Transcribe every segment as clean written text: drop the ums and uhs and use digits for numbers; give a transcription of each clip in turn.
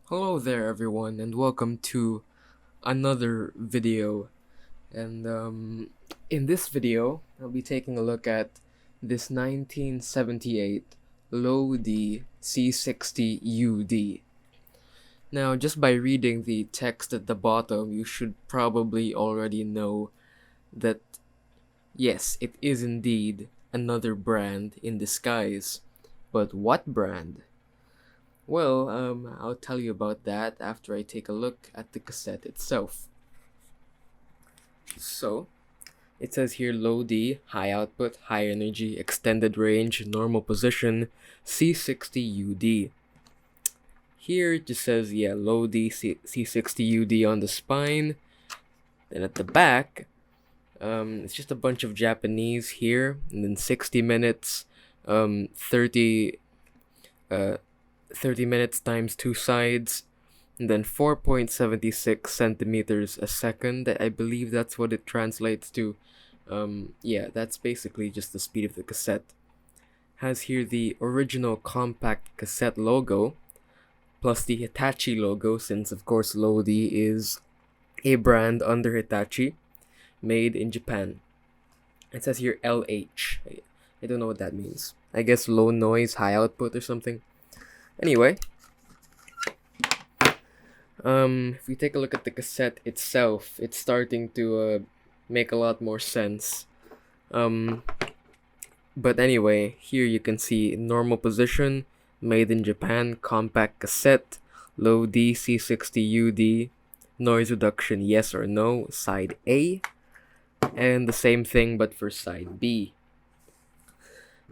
Hello there everyone and welcome to another video and in this video I'll be taking a look at this 1978 Low D C60 UD. Now just by reading the text at the bottom you should probably already know that yes, it is indeed another brand in disguise. But what brand? Well, I'll tell you about that after I take a look at the cassette itself. So, it says here low D, high output, high energy, extended range, normal position, C60UD. Here it just says, low D, C60UD on the spine. Then at the back, it's just a bunch of Japanese here, and then 60 minutes, 30 minutes times two sides, and then 4.76 centimeters a second. I believe that's what it translates to. That's basically just the speed of the cassette. Has here the original compact cassette logo, plus the Hitachi logo, since of course Lodi is a brand under Hitachi, made in Japan. It says here LH. I don't know what that means. I guess low noise, high output or something. Anyway, if we take a look at the cassette itself, it's starting to make a lot more sense. But anyway, here you can see normal position, made in Japan, compact cassette, low D C60UD, noise reduction yes or no, side A, and the same thing but for side B.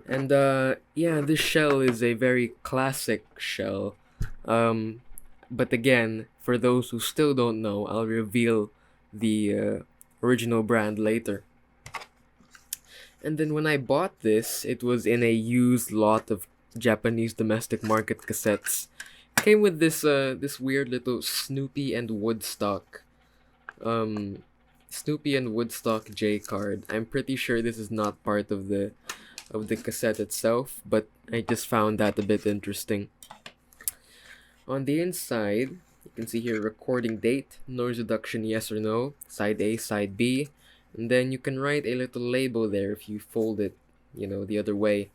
And this shell is a very classic shell. But again, for those who still don't know, I'll reveal the original brand later. And then when I bought this, it was in a used lot of Japanese domestic market cassettes. Came with this weird little Snoopy and Woodstock J card. I'm pretty sure this is not part of the cassette itself, but I just found that a bit interesting. On the inside, you can see here recording date, noise reduction yes or no, side A, side B, and then you can write a little label there if you fold it, the other way.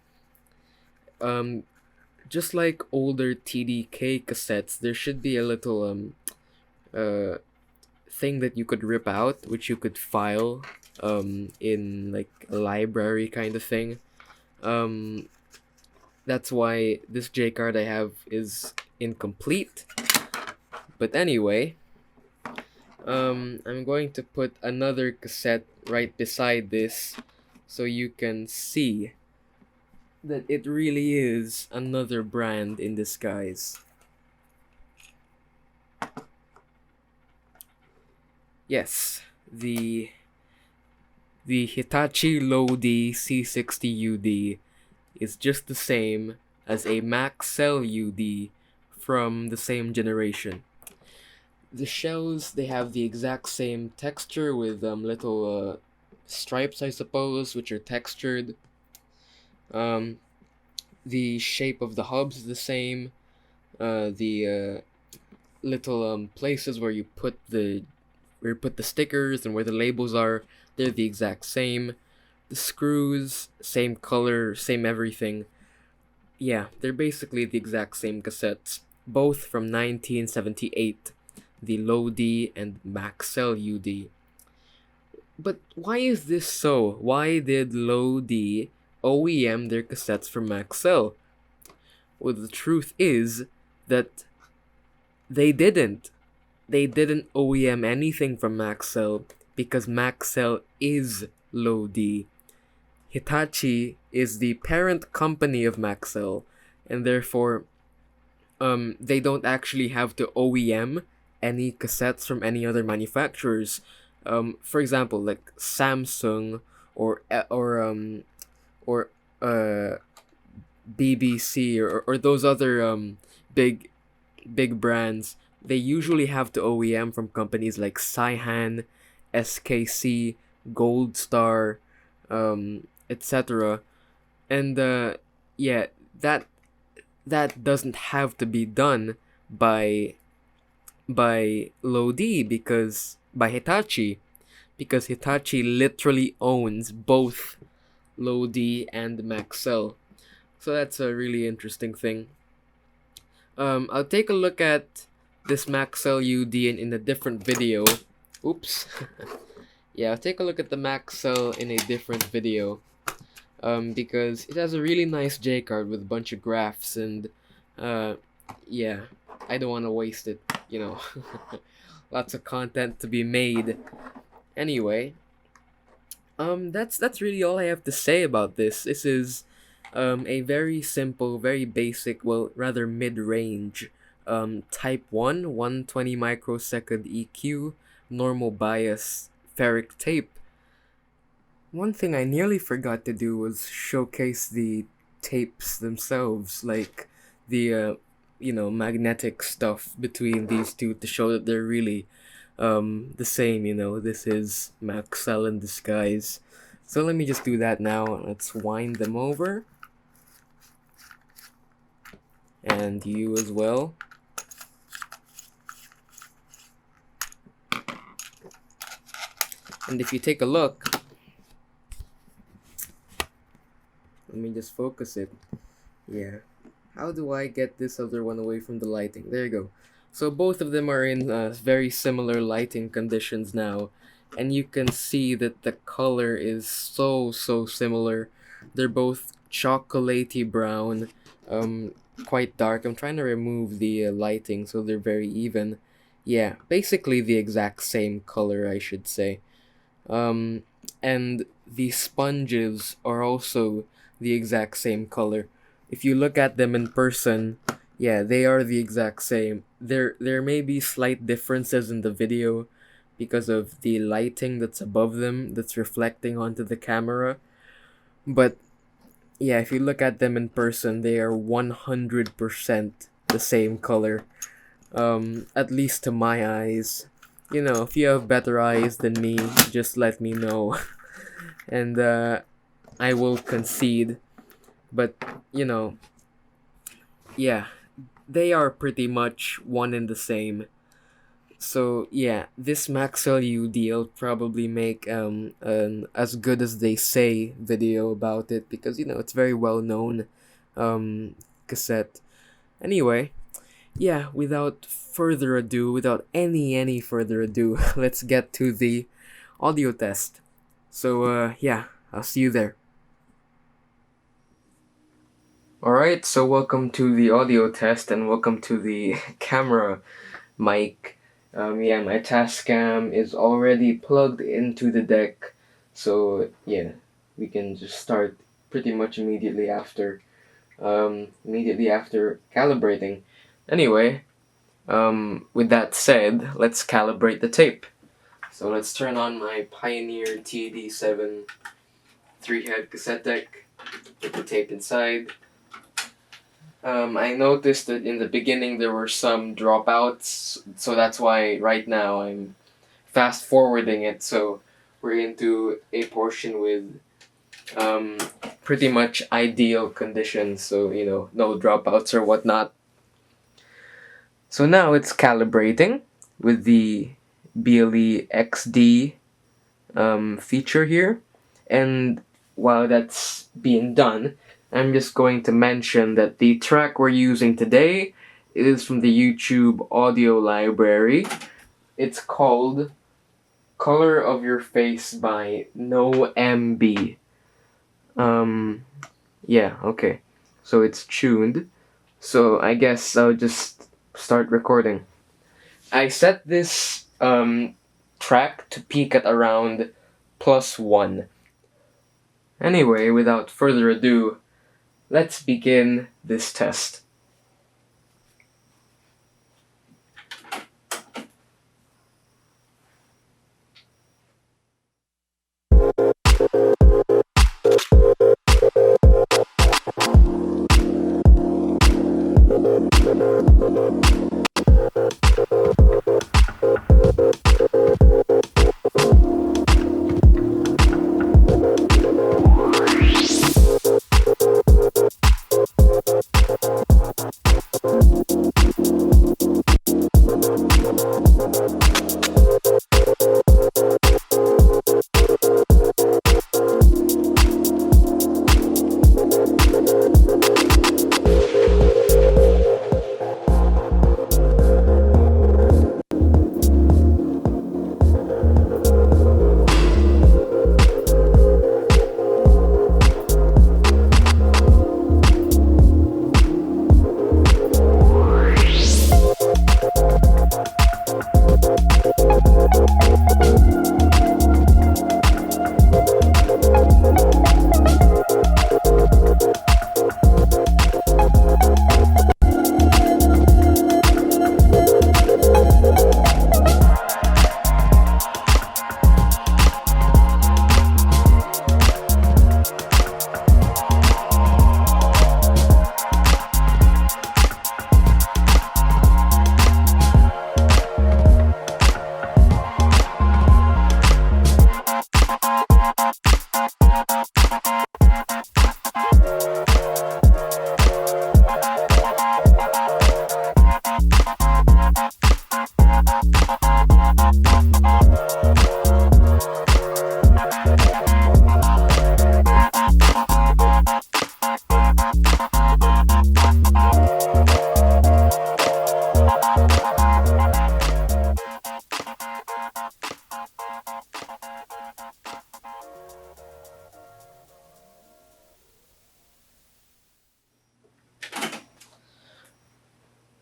Just like older TDK cassettes, there should be a little thing that you could rip out, which you could file in like a library kind of thing. That's why this J card I have is incomplete. But anyway, I'm going to put another cassette right beside this so you can see that it really is another brand in disguise. Yes, the Hitachi Low D C60UD is just the same as a Maxell UD from the same generation. The shells, they have the exact same texture with little stripes, I suppose, which are textured. The shape of the hubs is the same. The little places where you put the stickers and where the labels are, they're the exact same. The screws, same color, same everything. Yeah, they're basically the exact same cassettes, both from 1978, the Low D and Maxell UD. But why is this so? Why did Low D OEM their cassettes from Maxell? Well, the truth is that they didn't. They didn't OEM anything from Maxell because Maxell is Low D. Hitachi is the parent company of Maxell, and therefore they don't actually have to OEM any cassettes from any other manufacturers. For example, like Samsung or BBC or those other big brands, they usually have to OEM from companies like Saihan, SKC, Gold Star, etc. And that doesn't have to be done by by Lodi because by Hitachi, because Hitachi literally owns both Lodi and Maxell. So that's a really interesting thing. I'll take a look at this Maxell UD in a different video. Oops. Yeah, I'll take a look at the Maxell in a different video. Because it has a really nice J card with a bunch of graphs and, yeah, I don't want to waste it, you know. Lots of content to be made. Anyway, that's really all I have to say about this. This is a very simple, very basic, well, rather mid-range Type 1 120 microsecond EQ normal bias ferric tape. One thing I nearly forgot to do was showcase the tapes themselves, like the magnetic stuff between these two to show that they're really the same. This is Maxell in disguise. So let me just do that now. Let's wind them over. And you as well. And if you take a look, let me just focus it. Yeah. How do I get this other one away from the lighting? There you go. So both of them are in very similar lighting conditions now. And you can see that the color is so similar. They're both chocolatey brown, quite dark. I'm trying to remove the lighting so they're very even. Yeah, basically the exact same color, I should say. And the sponges are also the exact same color. If you look at them in person, yeah, they are the exact same. There may be slight differences in the video because of the lighting that's above them that's reflecting onto the camera. But yeah, if you look at them in person, they are 100% the same color. At least to my eyes. If you have better eyes than me, just let me know. And I will concede. But, yeah, they are pretty much one and the same. So, yeah, this Maxell UD will probably make an as good as they say video about it because, it's very well known cassette. Anyway, yeah, without any further ado, let's get to the audio test. So, yeah, I'll see you there. Alright, so welcome to the audio test and welcome to the camera mic. Yeah, my Tascam is already plugged into the deck, so yeah, we can just start pretty much immediately after calibrating. Anyway, with that said, let's calibrate the tape. So let's turn on my Pioneer TD7 3-head cassette deck, put the tape inside. I noticed that in the beginning there were some dropouts, so that's why right now I'm fast forwarding it, so we're into a portion with pretty much ideal conditions, so no dropouts or whatnot. So now it's calibrating with the BLE XD feature here, and while that's being done, I'm just going to mention that the track we're using today is from the YouTube audio library. It's called Color of Your Face by No MB. Yeah, okay. So it's tuned. So I guess I'll just start recording. I set this track to peak at around +1. Anyway, without further ado, let's begin this test.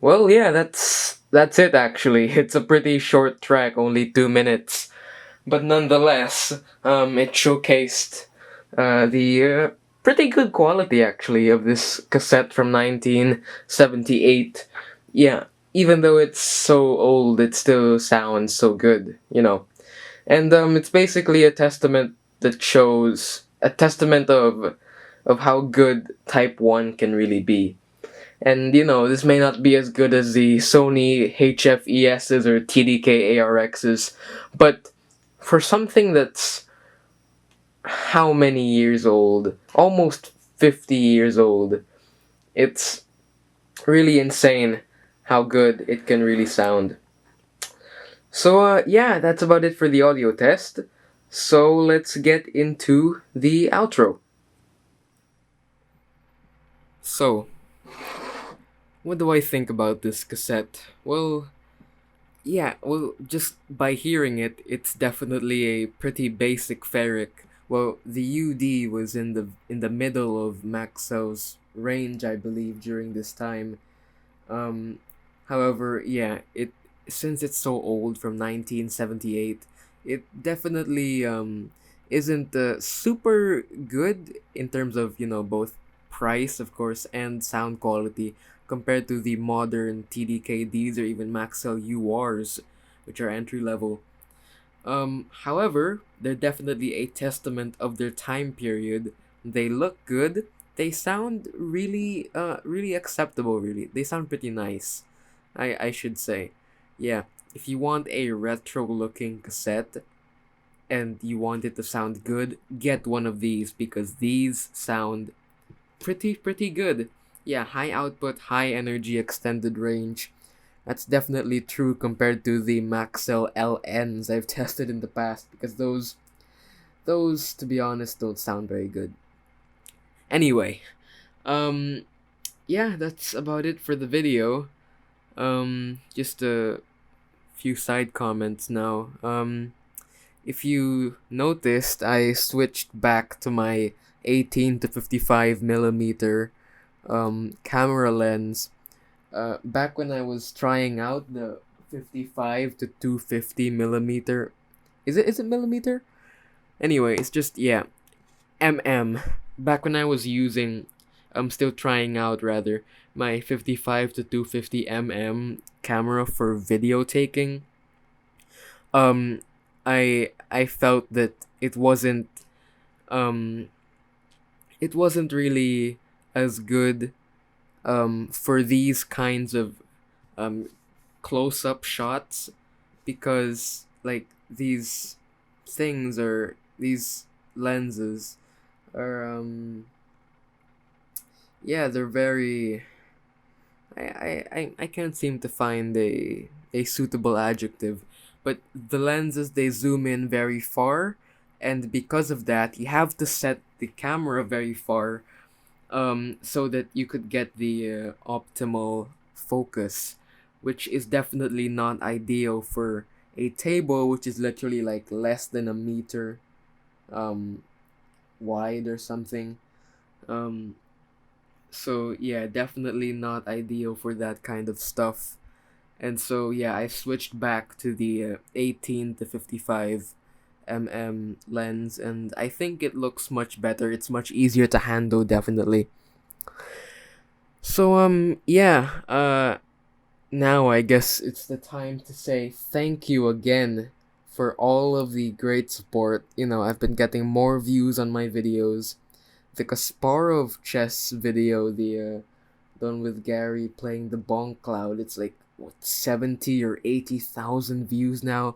Well, yeah, that's it actually. It's a pretty short track, only 2 minutes, but nonetheless, it showcased the pretty good quality actually of this cassette from 1978. Yeah, even though it's so old, it still sounds so good, you know. And it's basically a testament that shows a testament of how good Type 1 can really be. And you know, this may not be as good as the Sony HFESs or TDK ARXs, but for something that's how many years old? Almost 50 years old. It's really insane how good it can really sound. So, yeah, that's about it for the audio test. So, let's get into the outro. So, what do I think about this cassette? Well, yeah, well, just by hearing it, it's definitely a pretty basic ferric. Well, the UD was in the middle of Maxell's range, I believe, during this time. Um, However, yeah, it since it's so old from 1978, it definitely isn't super good in terms of, you know, both price, of course, and sound quality compared to the modern TDKDs or even Maxell URs, which are entry level. However, they're definitely a testament of their time period. They look good. They sound really acceptable. Really, they sound pretty nice. I should say, yeah. If you want a retro-looking cassette and you want it to sound good, get one of these because these sound pretty good. Yeah, high output, high energy, extended range. That's definitely true compared to the Maxell LNs I've tested in the past because those to be honest don't sound very good. Anyway, um yeah, that's about it for the video. Just a few side comments now. If you noticed, I switched back to my 18 to 55 millimeter camera lens back when I was trying out the 55 to 250 millimeter. Is it millimeter? Anyway, it's just yeah, mm. Back when I was using, I'm still trying out rather my 55 to 250 camera for video taking. Um, I felt that um it wasn't really as good for these kinds of um close up shots because like these lenses are yeah, they're very I can't seem to find a suitable adjective, but the lenses they zoom in very far, and because of that you have to set the camera very far so that you could get the optimal focus, which is definitely not ideal for a table which is literally like less than a meter um, wide or something. Um, so yeah, definitely not ideal for that kind of stuff. And so yeah, I switched back to the 18 to 55 lens, and I think it looks much better. It's much easier to handle, definitely. So yeah, now I guess it's the time to say thank you again for all of the great support. You know, I've been getting more views on my videos. The Kasparov chess video, the one with Gary playing the Bonk Cloud, it's like what 70 or 80,000 views now.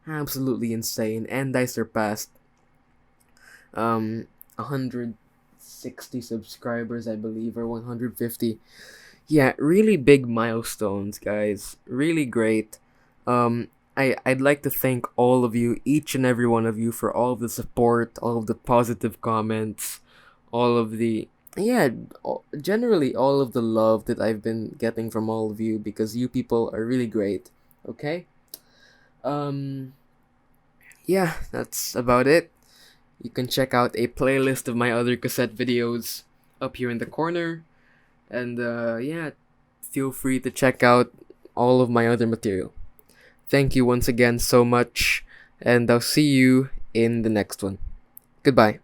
Absolutely insane, and I surpassed 160 subscribers, I believe, or 150. Yeah, really big milestones, guys. Really great. I'd like to thank all of you, each and every one of you, for all of the support, all of the positive comments, all of the yeah, generally all of the love that I've been getting from all of you because you people are really great. Okay. Um. Yeah, that's about it. You can check out a playlist of my other cassette videos up here in the corner. And yeah, feel free to check out all of my other material. Thank you once again so much, and I'll see you in the next one. Goodbye.